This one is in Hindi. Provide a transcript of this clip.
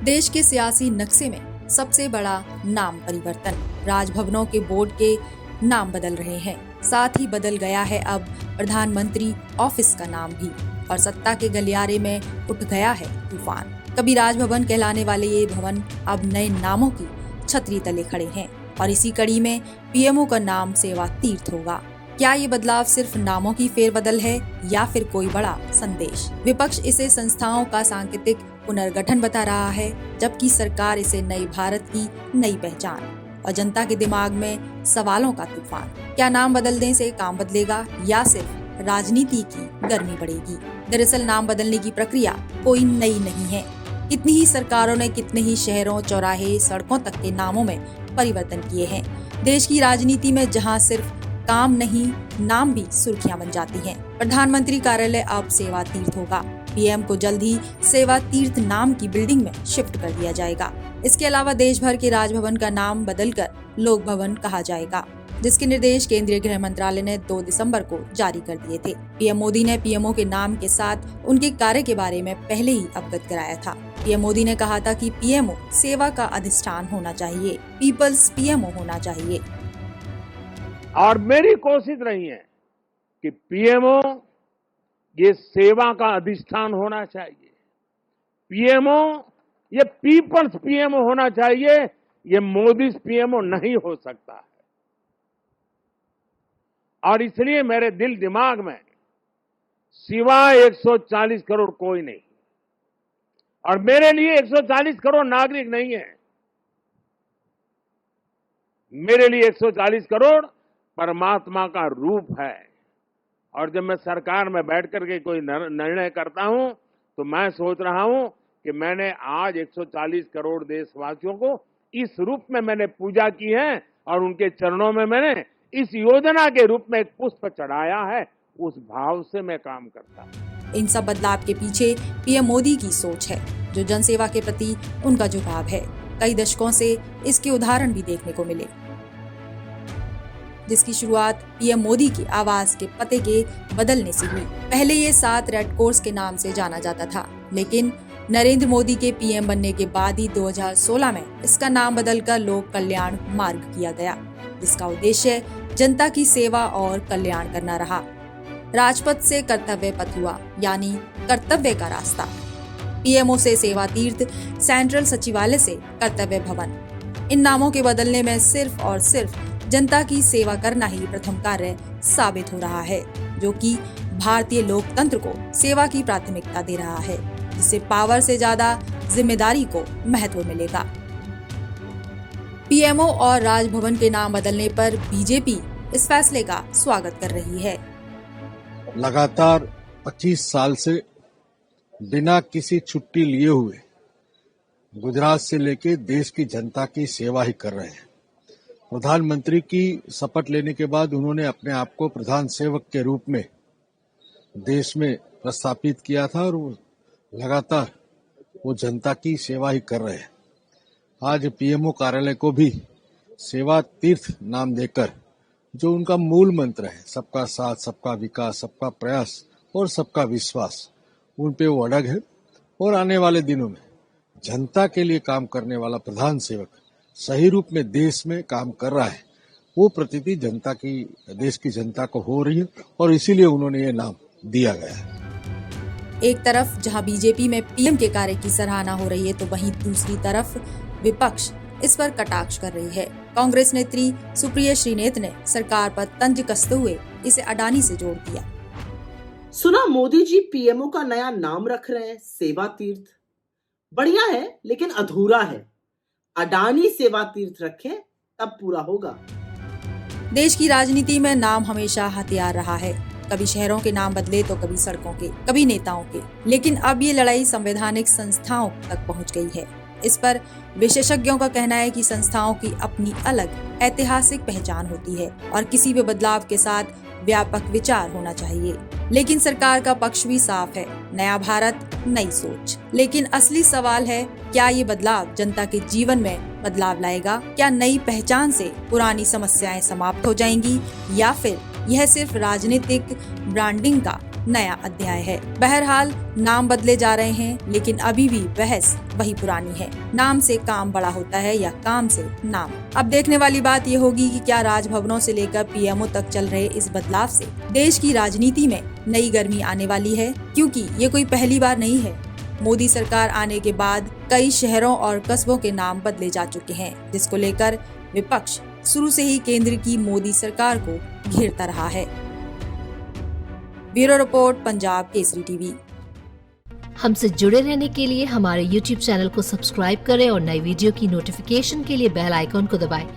देश के सियासी नक्शे में सबसे बड़ा नाम परिवर्तन। राजभवनों के बोर्ड के नाम बदल रहे हैं, साथ ही बदल गया है अब प्रधानमंत्री ऑफिस का नाम भी, और सत्ता के गलियारे में उठ गया है तूफान। कभी राजभवन कहलाने वाले ये भवन अब नए नामों की छतरी तले खड़े हैं, और इसी कड़ी में पीएमओ का नाम सेवा तीर्थ होगा। क्या ये बदलाव सिर्फ नामों की फेरबदल है या फिर कोई बड़ा संदेश? विपक्ष इसे संस्थाओं का सांकेतिक पुनर्गठन बता रहा है, जबकि सरकार इसे नई भारत की नई पहचान, और जनता के दिमाग में सवालों का तूफान। क्या नाम बदलने से काम बदलेगा या सिर्फ राजनीति की गर्मी बढ़ेगी? दरअसल नाम बदलने की प्रक्रिया कोई नई नहीं है। कितनी ही सरकारों ने कितने ही शहरों, चौराहे, सड़कों तक के नामों में परिवर्तन किए हैं। देश की राजनीति में जहां सिर्फ काम नहीं, नाम भी सुर्खियां बन जाती हैं। प्रधानमंत्री कार्यालय अब सेवा तीर्थ होगा। पीएम को जल्द ही सेवा तीर्थ नाम की बिल्डिंग में शिफ्ट कर दिया जाएगा। इसके अलावा देश भर के राजभवन का नाम बदलकर लोक भवन कहा जाएगा, जिसके निर्देश केंद्रीय गृह मंत्रालय ने 2 दिसंबर को जारी कर दिए थे। पीएम मोदी ने पीएमओ के नाम के साथ उनके कार्य के बारे में पहले ही अवगत कराया था। पीएम मोदी ने कहा था कि पीएमओ सेवा का अधिष्ठान होना चाहिए, पीपल्स पीएमओ होना चाहिए। और मेरी कोशिश रही है कि पीएमओ ये सेवा का अधिष्ठान होना चाहिए, पीएमओ ये पीपल्स पीएमओ होना चाहिए, ये मोदी पीएमओ नहीं हो सकता है। और इसलिए मेरे दिल दिमाग में सिवाय 140 करोड़ कोई नहीं, और मेरे लिए 140 करोड़ नागरिक नहीं है। मेरे लिए 140 करोड़ परमात्मा का रूप है। और जब मैं सरकार में बैठ करके कोई निर्णय करता हूं, तो मैं सोच रहा हूं कि मैंने आज 140 करोड़ देशवासियों को इस रूप में मैंने पूजा की है, और उनके चरणों में मैंने इस योजना के रूप में एक पुष्प चढ़ाया है। उस भाव से मैं काम करता हूं। इन सब बदलाव के पीछे पीएम मोदी की सोच है, जो जनसेवा के प्रति उनका झुकाव है। कई दशकों से इसके उदाहरण भी देखने को मिले, जिसकी शुरुआत पीएम मोदी की आवास के पते के बदलने से हुई। पहले ये 7 रेड कोर्स के नाम से जाना जाता था, लेकिन नरेंद्र मोदी के पीएम बनने के बाद ही 2016 में इसका नाम बदलकर लोक कल्याण मार्ग किया गया, जिसका उद्देश्य जनता की सेवा और कल्याण करना रहा। राजपथ से कर्तव्य पथ हुआ, यानी कर्तव्य का रास्ता। पीएमओ से सेवा तीर्थ, सेंट्रल सचिवालय से कर्तव्य भवन। इन नामों के बदलने में सिर्फ और सिर्फ जनता की सेवा करना ही प्रथम कार्य साबित हो रहा है, जो कि भारतीय लोकतंत्र को सेवा की प्राथमिकता दे रहा है, जिससे पावर से ज्यादा जिम्मेदारी को महत्व मिलेगा। पीएमओ और राजभवन के नाम बदलने पर बीजेपी इस फैसले का स्वागत कर रही है। लगातार 25 साल से बिना किसी छुट्टी लिए हुए गुजरात से लेके देश की जनता की सेवा ही कर रहे हैं। प्रधानमंत्री की शपथ लेने के बाद उन्होंने अपने आप को प्रधान सेवक के रूप में देश में प्रस्थापित किया था, और लगातार वो जनता की सेवा ही कर रहे हैं। आज पीएमओ कार्यालय को भी सेवा तीर्थ नाम देकर, जो उनका मूल मंत्र है, सबका साथ, सबका विकास, सबका प्रयास और सबका विश्वास, उन पे वो अड़ग है। और आने वाले दिनों में जनता के लिए काम करने वाला प्रधान सेवक सही रूप में देश में काम कर रहा है, वो प्रतीति जनता की, देश की जनता को हो रही है, और इसीलिए उन्होंने ये नाम दिया गया है। एक तरफ जहां बीजेपी में पीएम के कार्य की सराहना हो रही है, तो वहीं दूसरी तरफ विपक्ष इस पर कटाक्ष कर रही है। कांग्रेस नेत्री सुप्रिया श्रीनेत ने सरकार पर तंज कसते हुए इसे अडानी से जोड़ दिया। सुना मोदी जी पीएमओ का नया नाम रख रहे हैं, सेवा तीर्थ। बढ़िया है, लेकिन अधूरा है। अडानी सेवा तीर्थ रखें तब पूरा होगा। देश की राजनीति में नाम हमेशा हथियार रहा है। कभी शहरों के नाम बदले तो कभी सड़कों के, कभी नेताओं के। लेकिन अब ये लड़ाई संवैधानिक संस्थाओं तक पहुंच गई है। इस पर विशेषज्ञों का कहना है कि संस्थाओं की अपनी अलग ऐतिहासिक पहचान होती है, और किसी भी बदलाव के साथ व्यापक विचार होना चाहिए। लेकिन सरकार का पक्ष भी साफ है, नया भारत, नई सोच। लेकिन असली सवाल है, क्या ये बदलाव जनता के जीवन में बदलाव लाएगा? क्या नई पहचान से पुरानी समस्याएं समाप्त हो जाएंगी, या फिर यह सिर्फ राजनीतिक ब्रांडिंग का नया अध्याय है। बहरहाल नाम बदले जा रहे हैं, लेकिन अभी भी बहस वही पुरानी है, नाम से काम बड़ा होता है या काम से नाम। अब देखने वाली बात ये होगी कि क्या राजभवनों से लेकर पीएमओ तक चल रहे इस बदलाव से देश की राजनीति में नई गर्मी आने वाली है, क्योंकि ये कोई पहली बार नहीं है। मोदी सरकार आने के बाद कई शहरों और कस्बों के नाम बदले जा चुके हैं, जिसको लेकर विपक्ष शुरू से ही केंद्र की मोदी सरकार को घेरता रहा है। Bureau report, Punjab Kesari TV. हमसे जुड़े रहने के लिए हमारे YouTube चैनल को सब्सक्राइब करें और नई वीडियो की नोटिफिकेशन के लिए बेल आइकॉन को दबाएं।